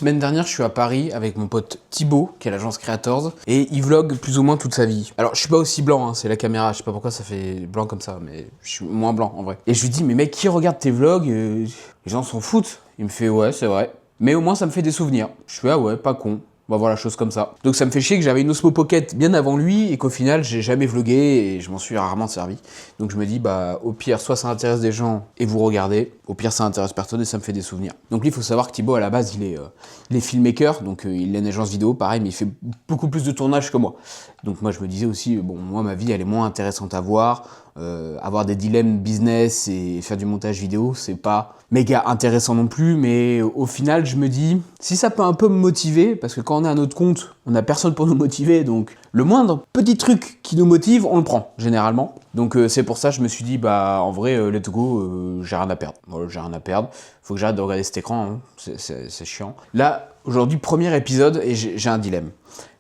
Semaine dernière, je suis à Paris avec mon pote Thibaut, qui est à l'agence Creators, et il vlog plus ou moins toute sa vie. Alors, je suis pas aussi blanc, hein, c'est la caméra, je sais pas pourquoi ça fait blanc comme ça, mais je suis moins blanc en vrai. Et je lui dis, mais mec, qui regarde tes vlogs? Les gens s'en foutent. Il me fait, ouais, c'est vrai. Mais au moins, ça me fait des souvenirs. Je fais, ah ouais, pas con. Bah voilà, chose comme ça. Donc ça me fait chier que j'avais une Osmo Pocket bien avant lui et qu'au final j'ai jamais vlogué et je m'en suis rarement servi. Donc je me dis bah au pire soit ça intéresse des gens et vous regardez, au pire ça intéresse personne et ça me fait des souvenirs. Donc lui il faut savoir que Thibaut à la base il est filmmaker, donc il est une agence vidéo pareil mais il fait beaucoup plus de tournage que moi. Donc moi je me disais aussi bon moi ma vie elle est moins intéressante à voir. Avoir des dilemmes business et faire du montage vidéo, c'est pas méga intéressant non plus, mais au final, je me dis, si ça peut un peu me motiver, parce que quand on est à notre compte, on n'a personne pour nous motiver, donc le moindre petit truc qui nous motive, on le prend, généralement. Donc c'est pour ça que je me suis dit, bah en vrai, let's go, j'ai rien à perdre. Voilà, j'ai rien à perdre, faut que j'arrête de regarder cet écran, hein. C'est chiant. Là, aujourd'hui, premier épisode, et j'ai un dilemme.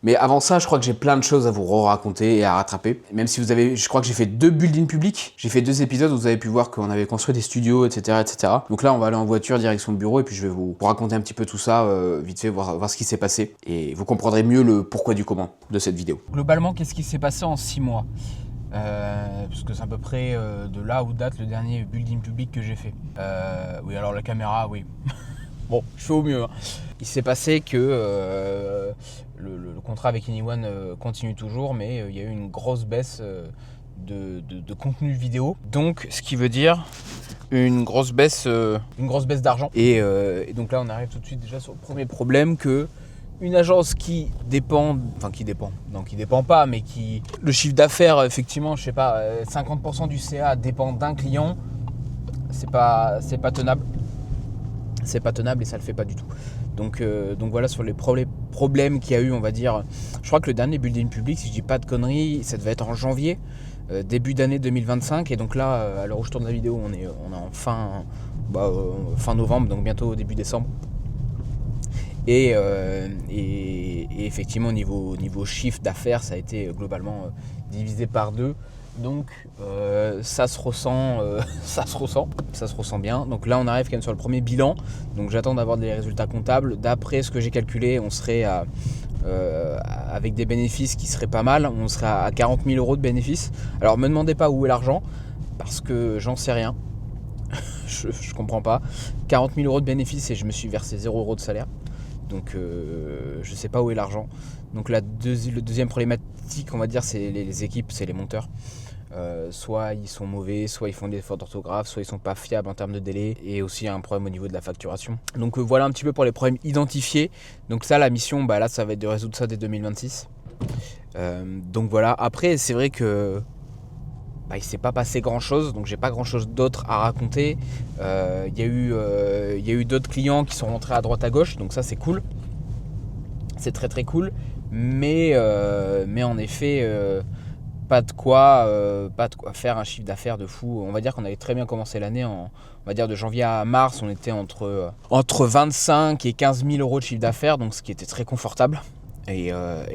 Mais avant ça, je crois que j'ai plein de choses à vous raconter et à rattraper. Même si vous avez, je crois que j'ai fait 2 build-in publics. J'ai fait 2 épisodes où vous avez pu voir qu'on avait construit des studios, etc., etc. Donc là, on va aller en voiture direction le bureau et puis je vais vous raconter un petit peu tout ça, vite fait, voir ce qui s'est passé. Et vous comprendrez mieux le pourquoi du comment de cette vidéo. Globalement, qu'est-ce qui s'est passé en 6 mois parce que c'est à peu près de là où date le dernier build-in public que j'ai fait. Oui, alors la caméra, oui. Bon, je fais au mieux. Hein. Il s'est passé que le contrat avec Anyone continue toujours, mais il y a eu une grosse baisse de contenu vidéo. Donc, ce qui veut dire une grosse baisse d'argent. Et donc là, on arrive tout de suite déjà sur le premier problème que une agence qui dépend pas, mais qui le chiffre d'affaires, effectivement, je sais pas, 50% du CA dépend d'un client, c'est pas tenable. C'est pas tenable et ça le fait pas du tout. Donc voilà sur les problèmes qu'il y a eu, on va dire. Je crois que le dernier build-in public, si je dis pas de conneries, ça devait être en janvier, début d'année 2025. Et donc là, à l'heure où je tourne la vidéo, on est en fin novembre, donc bientôt au début décembre. Et effectivement, niveau chiffre d'affaires, ça a été globalement divisé par 2. Donc ça se ressent bien. Donc là on arrive quand même sur le premier bilan. Donc j'attends d'avoir des résultats comptables. D'après ce que j'ai calculé, on serait avec des bénéfices qui seraient pas mal. On serait à 40 000 euros de bénéfices. Alors me demandez pas où est l'argent, parce que j'en sais rien. je comprends pas. 40 000 euros de bénéfices et je me suis versé 0 euros de salaire. Donc je sais pas où est l'argent. Donc la deuxième problématique, on va dire, c'est les équipes, c'est les monteurs. Soit ils sont mauvais, soit ils font des fautes d'orthographe, soit ils sont pas fiables en termes de délai, et aussi un problème au niveau de la facturation. Donc voilà un petit peu pour les problèmes identifiés. Donc ça, la mission, là ça va être de résoudre ça dès 2026. Donc voilà, après c'est vrai que il s'est pas passé grand chose, donc j'ai pas grand chose d'autre à raconter. Il y a eu d'autres clients qui sont rentrés à droite à gauche, donc ça c'est cool, c'est très très cool, mais en effet pas de quoi faire un chiffre d'affaires de fou. On va dire qu'on avait très bien commencé l'année, on va dire de janvier à mars, on était entre 25 et 15 000 euros de chiffre d'affaires, donc ce qui était très confortable. Et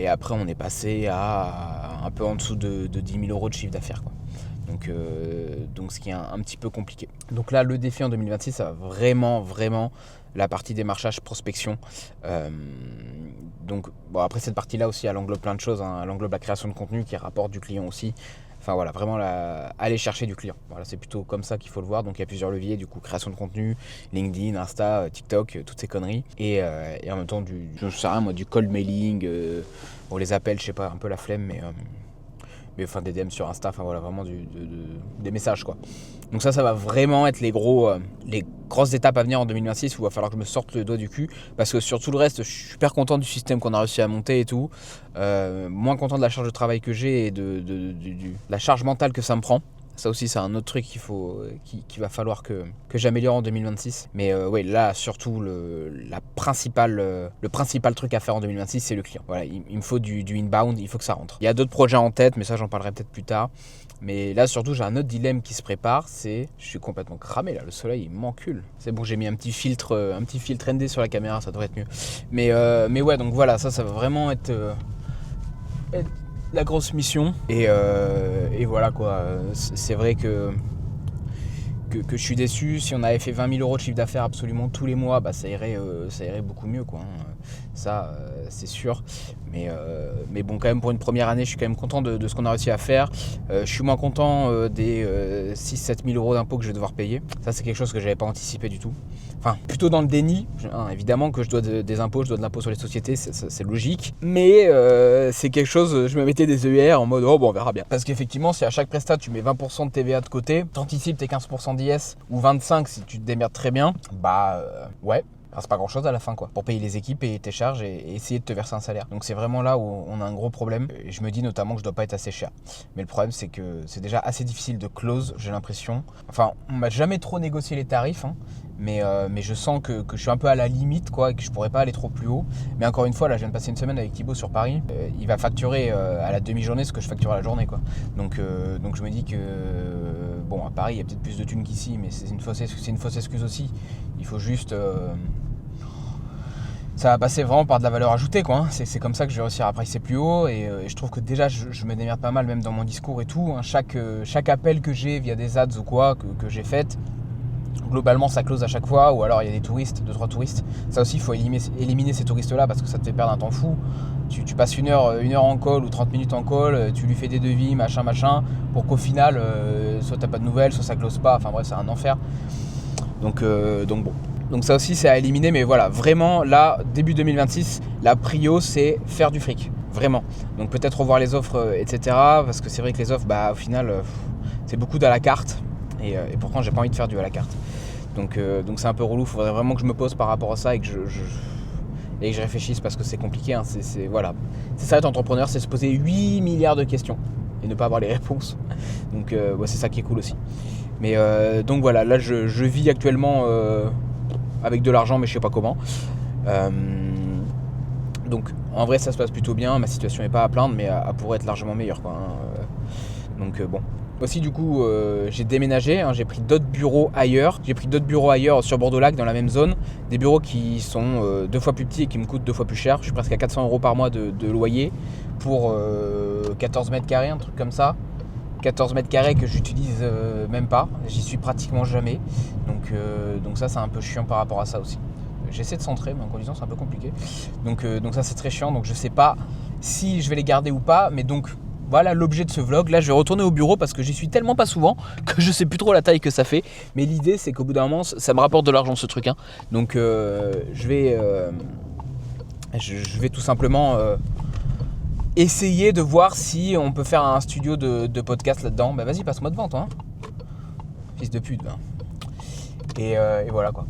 après on est passé à un peu en dessous de 10 000 euros de chiffre d'affaires, quoi. Donc ce qui est un petit peu compliqué. Donc là le défi en 2026, ça va vraiment la partie démarchage, prospection. Donc après cette partie là aussi elle englobe plein de choses, hein. Elle englobe la création de contenu qui rapporte du client aussi. Enfin voilà, vraiment aller chercher du client. Voilà, c'est plutôt comme ça qu'il faut le voir. Donc il y a plusieurs leviers, du coup création de contenu, LinkedIn, Insta, TikTok, toutes ces conneries. Et en même temps je sais rien moi, du cold mailing, on les appelle, je sais pas, un peu la flemme, mais enfin des DM sur Insta, enfin voilà, vraiment des messages, quoi. Donc ça va vraiment être les grosses étapes à venir en 2026 où il va falloir que je me sorte le doigt du cul, parce que sur tout le reste je suis super content du système qu'on a réussi à monter et tout, moins content de la charge de travail que j'ai et de la charge mentale que ça me prend. Ça aussi c'est un autre truc qu'il va falloir que j'améliore en 2026. Mais ouais, là surtout le principal truc à faire en 2026, c'est le client. Voilà, il me faut du inbound, il faut que ça rentre. Il y a d'autres projets en tête, mais ça j'en parlerai peut-être plus tard. Mais là surtout j'ai un autre dilemme qui se prépare, je suis complètement cramé là, le soleil il m'encule. C'est bon, j'ai mis un petit filtre ND sur la caméra, ça devrait être mieux. Mais ouais, donc voilà, ça va vraiment être la grosse mission. Et voilà quoi, c'est vrai que que je suis déçu. Si on avait fait 20 000 euros de chiffre d'affaires absolument tous les mois, bah, ça irait beaucoup mieux, quoi, hein. Ça, c'est sûr. Mais bon, quand même, pour une première année, je suis quand même content de ce qu'on a réussi à faire. Je suis moins content des 6-7 000 euros d'impôts que je vais devoir payer. Ça, c'est quelque chose que je n'avais pas anticipé du tout. Enfin, plutôt dans le déni. Évidemment que je dois des impôts, je dois de l'impôt sur les sociétés, c'est logique. Mais c'est quelque chose, je me mettais des œillères en mode, oh bon, on verra bien. Parce qu'effectivement, si à chaque prestat, tu mets 20% de TVA de côté, t'anticipes tes 15% d'IS, ou 25% si tu te démerdes très bien, bah ouais. Enfin, c'est pas grand chose à la fin, quoi, pour payer les équipes, payer tes charges et essayer de te verser un salaire. Donc c'est vraiment là où on a un gros problème. Et je me dis notamment que je dois pas être assez cher. Mais le problème, c'est que c'est déjà assez difficile de close, j'ai l'impression. Enfin, on m'a jamais trop négocié les tarifs, hein, mais je sens que je suis un peu à la limite, quoi, et que je pourrais pas aller trop plus haut. Mais encore une fois, là, je viens de passer une semaine avec Thibaut sur Paris. Il va facturer à la demi-journée ce que je facture à la journée, quoi. Donc je me dis que bon, à Paris, il y a peut-être plus de thunes qu'ici, mais c'est une fausse excuse aussi. Il faut juste ça va passer vraiment par de la valeur ajoutée, quoi, hein. C'est comme ça que je vais réussir à pricer plus haut et je trouve que déjà je me démerde pas mal même dans mon discours et tout, hein. Chaque appel que j'ai via des ads ou quoi que j'ai fait, globalement ça close à chaque fois, ou alors il y a des touristes, 2-3 touristes. Ça aussi il faut éliminer ces touristes là parce que ça te fait perdre un temps fou. Tu passes une heure en call ou 30 minutes en call, tu lui fais des devis, machin, pour qu'au final soit t'as pas de nouvelles, soit ça close pas, enfin bref c'est un enfer. Donc bon. Donc ça aussi c'est à éliminer, mais voilà, vraiment là, début 2026, la prio c'est faire du fric, vraiment. Donc peut-être revoir les offres, etc. Parce que c'est vrai que les offres, bah au final, c'est beaucoup d'à la carte, et pourtant j'ai pas envie de faire du à la carte. Donc c'est un peu relou, il faudrait vraiment que je me pose par rapport à ça et que je réfléchisse parce que c'est compliqué, hein. Voilà. C'est ça être entrepreneur, c'est se poser 8 milliards de questions et ne pas avoir les réponses. Donc c'est ça qui est cool aussi. Mais donc voilà, là je vis actuellement avec de l'argent, mais je sais pas comment. Donc en vrai ça se passe plutôt bien, ma situation n'est pas à plaindre, mais elle pourrait être largement meilleure, quoi, hein. Donc bon. Aussi du coup j'ai déménagé, hein, j'ai pris d'autres bureaux ailleurs. J'ai pris d'autres bureaux ailleurs sur Bordeaux-Lac dans la même zone. Des bureaux qui sont 2 fois plus petits et qui me coûtent 2 fois plus cher. Je suis presque à 400 € par mois de loyer pour 14 mètres carrés, un truc comme ça. 14 mètres carrés que j'utilise même pas, j'y suis pratiquement jamais. Donc ça c'est un peu chiant par rapport à ça aussi. J'essaie de centrer, mais en conduisant c'est un peu compliqué. Donc ça c'est très chiant, donc je sais pas si je vais les garder ou pas, mais donc voilà l'objet de ce vlog. Là je vais retourner au bureau parce que j'y suis tellement pas souvent que je sais plus trop la taille que ça fait. Mais l'idée c'est qu'au bout d'un moment ça me rapporte de l'argent ce truc, hein. Donc je vais tout simplement essayer de voir si on peut faire un studio de podcast là-dedans. Bah vas-y, passe-moi devant, toi, hein. Fils de pute, ben. Et voilà, quoi.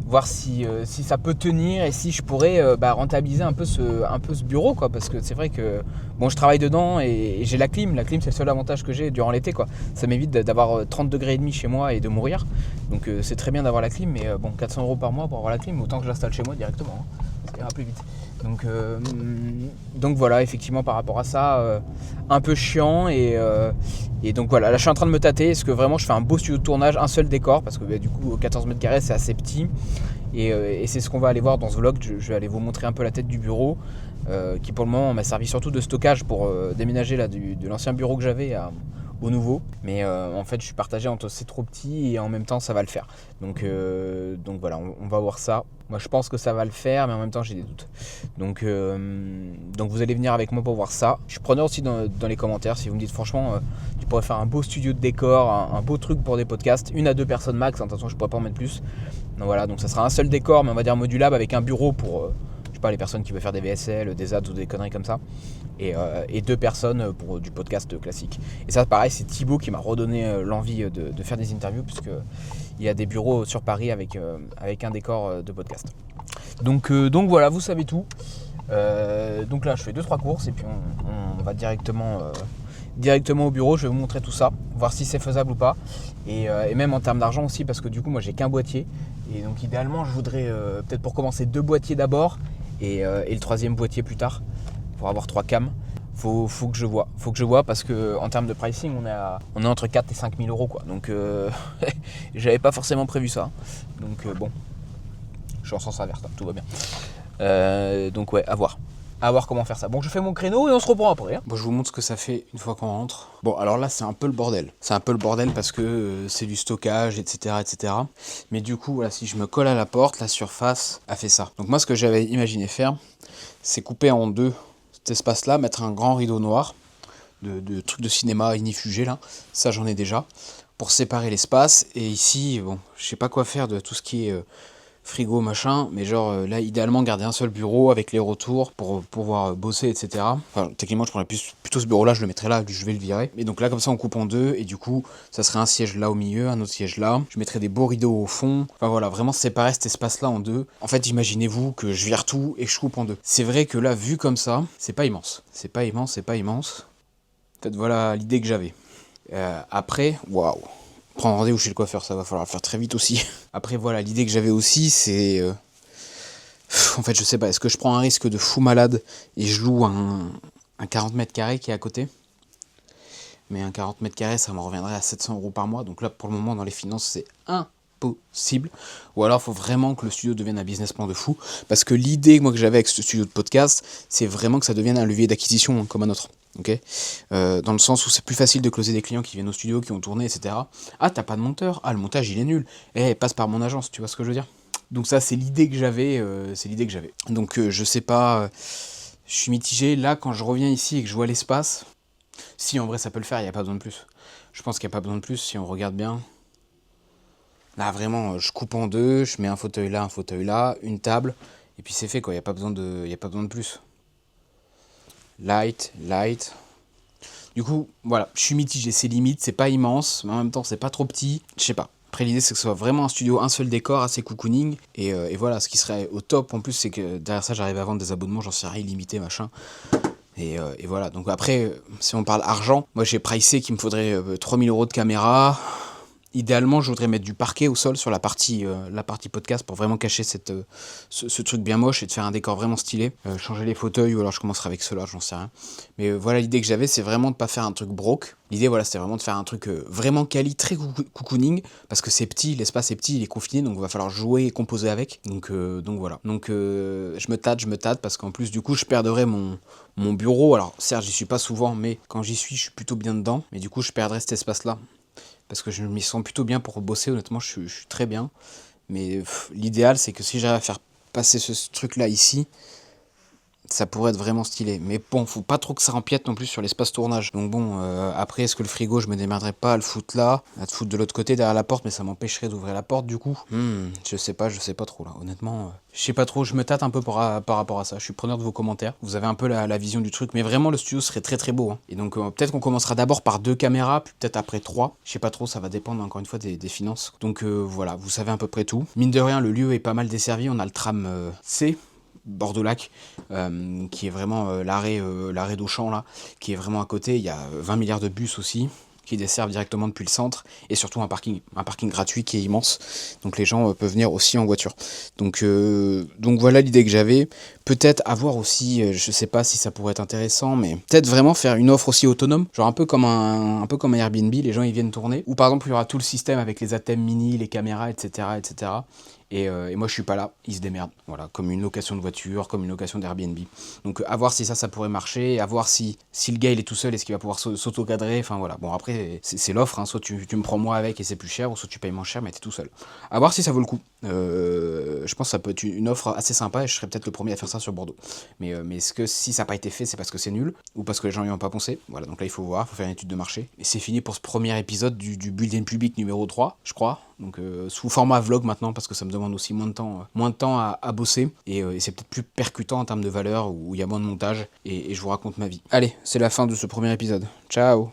Voir si ça peut tenir et si je pourrais rentabiliser un peu ce bureau, quoi. Parce que c'est vrai que bon, je travaille dedans et j'ai la clim. La clim, c'est le seul avantage que j'ai durant l'été, quoi. Ça m'évite d'avoir 30 degrés et demi chez moi et de mourir. Donc c'est très bien d'avoir la clim, mais bon, 400 € par mois pour avoir la clim, autant que je l'installe chez moi directement, hein. Ça ira plus vite. Donc voilà, effectivement par rapport à ça, un peu chiant et donc voilà, là je suis en train de me tâter. Est-ce que vraiment je fais un beau studio de tournage, un seul décor, parce que du coup 14 mètres carrés c'est assez petit et c'est ce qu'on va aller voir dans ce vlog. Je vais aller vous montrer un peu la tête du bureau qui pour le moment m'a servi surtout de stockage pour déménager là, de l'ancien bureau que j'avais au nouveau, mais en fait je suis partagé entre c'est trop petit et en même temps ça va le faire. Donc voilà, on va voir ça. Moi je pense que ça va le faire, mais en même temps j'ai des doutes. Donc vous allez venir avec moi pour voir ça. Je suis preneur aussi dans les commentaires si vous me dites franchement tu pourrais faire un beau studio de décor, un beau truc pour des podcasts, 1 à 2 personnes max, attention je pourrais pas en mettre plus. Donc voilà, donc ça sera un seul décor, mais on va dire modulable avec un bureau pour je sais pas, les personnes qui veulent faire des VSL, des ads ou des conneries comme ça, et 2 personnes pour du podcast classique. Et ça pareil, c'est Thibaut qui m'a redonné l'envie de faire des interviews, puisque il y a des bureaux sur Paris avec un décor de podcast. Donc voilà, vous savez tout. Donc là je fais 2-3 courses et puis on va directement au bureau. Je vais vous montrer tout ça, voir si c'est faisable ou pas, et même en termes d'argent aussi, parce que du coup moi j'ai qu'un boîtier, et donc idéalement je voudrais peut-être pour commencer 2 boîtiers d'abord et le 3e boîtier plus tard pour avoir 3 cams. Faut que je vois parce que en termes de pricing on est entre 4 et 5 000 €, quoi. Donc j'avais pas forcément prévu ça. Donc bon, je suis en sens inverse, tout va bien. Donc ouais, à voir. à voir comment faire ça. Bon, je fais mon créneau et on se reprend après. Hein. Bon, je vous montre ce que ça fait une fois qu'on rentre. Bon, alors là, c'est un peu le bordel. C'est un peu le bordel parce que c'est du stockage, etc., etc. Mais du coup, voilà, si je me colle à la porte, la surface a fait ça. Donc moi, ce que j'avais imaginé faire, c'est couper en deux cet espace-là, mettre un grand rideau noir de trucs de cinéma ignifugés, là. Ça, j'en ai déjà. Pour séparer l'espace. Et ici, bon, je sais pas quoi faire de tout ce qui est... frigo machin, mais genre là idéalement garder un seul bureau avec les retours pour pouvoir bosser, etc. Enfin techniquement je prendrais plutôt ce bureau là, je le mettrais là, je vais le virer. Et donc là comme ça on coupe en deux et du coup ça serait un siège là au milieu, un autre siège là. Je mettrais des beaux rideaux au fond. Enfin voilà, vraiment séparer cet espace là en deux. En fait imaginez-vous que je vire tout et que je coupe en deux. C'est vrai que là vu comme ça, c'est pas immense. C'est pas immense, c'est pas immense. Peut-être voilà l'idée que j'avais. Après, waouh. Prendre rendez-vous chez le coiffeur, ça va falloir le faire très vite aussi. Après voilà, l'idée que j'avais aussi c'est... en fait je sais pas, est-ce que je prends un risque de fou malade et je loue un 40 mètres carrés qui est à côté? Mais un 40 mètres carrés ça me reviendrait à 700 € par mois, donc là pour le moment dans les finances c'est impossible. Ou alors il faut vraiment que le studio devienne un business plan de fou, parce que l'idée moi que j'avais avec ce studio de podcast, c'est vraiment que ça devienne un levier d'acquisition hein, comme un autre. Okay, dans le sens où c'est plus facile de closer des clients qui viennent au studio, qui ont tourné, etc. Ah, t'as pas de monteur? Ah, le montage il est nul. Eh, passe par mon agence, tu vois ce que je veux dire? Donc ça, c'est l'idée que j'avais. Donc je sais pas, je suis mitigé. Là, quand je reviens ici et que je vois l'espace, si en vrai ça peut le faire, il n'y a pas besoin de plus. Je pense qu'il n'y a pas besoin de plus si on regarde bien. Là, vraiment, je coupe en deux, je mets un fauteuil là, une table, et puis c'est fait quoi, il n'y a pas besoin de plus. Light. Du coup, voilà, je suis mitigé, c'est limite, c'est pas immense, mais en même temps c'est pas trop petit, je sais pas. Après l'idée c'est que ce soit vraiment un studio, un seul décor, assez cocooning, et voilà, ce qui serait au top en plus c'est que derrière ça j'arrive à vendre des abonnements, j'en sais rien, illimité machin. Et voilà, donc après, si on parle argent, moi j'ai pricé qu'il me faudrait 3000 € de caméra. Idéalement, je voudrais mettre du parquet au sol sur la partie podcast pour vraiment cacher ce truc bien moche et de faire un décor vraiment stylé. Changer les fauteuils ou alors je commencerai avec ceux-là, j'en sais rien. Mais voilà, l'idée que j'avais, c'est vraiment de pas faire un truc broke. L'idée, voilà, c'était vraiment de faire un truc vraiment quali, très cocooning, parce que c'est petit, l'espace est petit, il est confiné, donc il va falloir jouer et composer avec. Donc voilà. Donc je me tâte, parce qu'en plus, du coup, je perdrais mon bureau. Alors certes, j'y suis pas souvent, mais quand j'y suis, je suis plutôt bien dedans. Mais du coup, je perdrais cet espace-là. Parce que je m'y sens plutôt bien pour bosser, honnêtement, je suis très bien. Mais l'idéal, c'est que si j'arrive à faire passer ce truc-là ici, ça pourrait être vraiment stylé. Mais bon, faut pas trop que ça empiète non plus sur l'espace tournage. Donc bon, après, est-ce que le frigo, je me démerderais pas à le foutre là, à le foutre de l'autre côté derrière la porte, mais ça m'empêcherait d'ouvrir la porte du coup. Je sais pas trop là. Honnêtement, je sais pas trop, je me tâte un peu par rapport à ça. Je suis preneur de vos commentaires. Vous avez un peu la vision du truc, mais vraiment le studio serait très très beau. Hein. Et donc peut-être qu'on commencera d'abord par 2 caméras, puis peut-être après 3. Je sais pas trop, ça va dépendre encore une fois des finances. Donc voilà, vous savez à peu près tout. Mine de rien, le lieu est pas mal desservi. On a le tram C. Bordeaux-Lac, qui est vraiment l'arrêt d'Auchan là, qui est vraiment à côté. Il y a 20 milliards de bus aussi qui desservent directement depuis le centre, et surtout un parking gratuit qui est immense, donc les gens peuvent venir aussi en voiture. Donc voilà l'idée que j'avais. Peut-être avoir aussi, je sais pas si ça pourrait être intéressant, mais peut-être vraiment faire une offre aussi autonome, genre un peu comme un Airbnb, les gens ils viennent tourner, ou par exemple il y aura tout le système avec les ATEM mini, les caméras, etc. Et moi je suis pas là, ils se démerdent, voilà, comme une location de voiture, comme une location d'Airbnb. Donc à voir si ça pourrait marcher, à voir si le gars il est tout seul, est-ce qu'il va pouvoir s'auto-cadrer, enfin voilà. Bon après c'est l'offre, hein. Soit tu me prends moi avec et c'est plus cher, ou soit tu payes moins cher mais t'es tout seul. À voir si ça vaut le coup. Je pense que ça peut être une offre assez sympa et je serais peut-être le premier à faire ça sur Bordeaux. Mais est-ce que si ça n'a pas été fait, c'est parce que c'est nul, ou parce que les gens y ont pas pensé? Voilà, donc là il faut voir, il faut faire une étude de marché. Et c'est fini pour ce premier épisode du Building Public numéro 3, je crois. Donc sous format vlog maintenant, parce que ça me demande aussi moins de temps à bosser, et c'est peut-être plus percutant en termes de valeur, où il y a moins de montage, et je vous raconte ma vie. Allez, c'est la fin de ce premier épisode. Ciao.